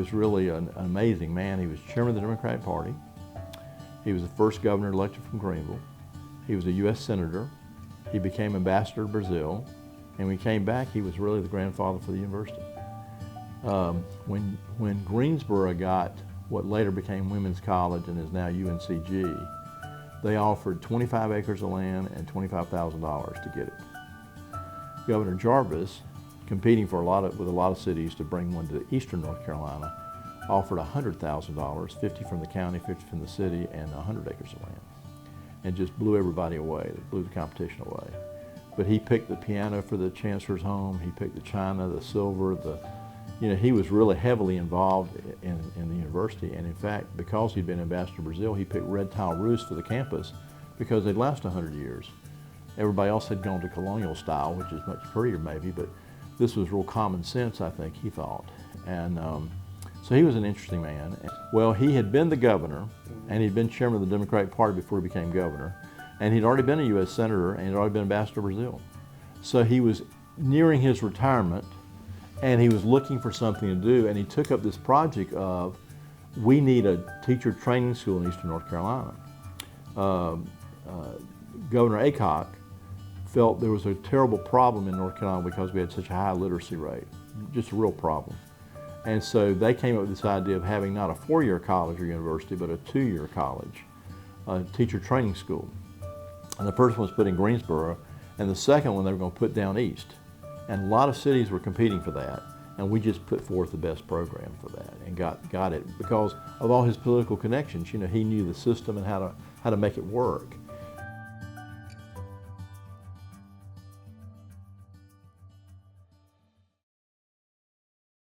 was really an amazing man. He was chairman of the Democratic Party. He was the first governor elected from Greenville. He was a U.S. Senator. He became ambassador to Brazil. And when he came back, he was really the grandfather for the university. When Greensboro got what later became Women's College and is now UNCG, they offered 25 acres of land and $25,000 to get it. Governor Jarvis, competing with a lot of cities to bring one to eastern North Carolina, offered $100,000, 50 from the county, 50 from the city, and 100 acres of land, and just blew everybody away. It blew the competition away. But he picked the piano for the chancellor's home. He picked the china, the silver, he was really heavily involved in the university. And in fact, because he'd been ambassador to Brazil, he picked red tile roofs for the campus because they'd last 100 years. Everybody else had gone to colonial style, which is much prettier maybe, but this was real common sense, I think, he thought. And so he was an interesting man. Well, he had been the governor, and he'd been chairman of the Democratic Party before he became governor, and he'd already been a U.S. Senator, and he'd already been ambassador to Brazil. So he was nearing his retirement, and he was looking for something to do, and he took up this project of, we need a teacher training school in eastern North Carolina. Governor Aycock felt there was a terrible problem in North Carolina because we had such a high literacy rate, just a real problem. And so they came up with this idea of having not a 4-year college or university, but a 2-year college, a teacher training school. And the first one was put in Greensboro, and the second one they were going to put down east. And a lot of cities were competing for that, and we just put forth the best program for that and got it because of all his political connections. He knew the system and how to make it work.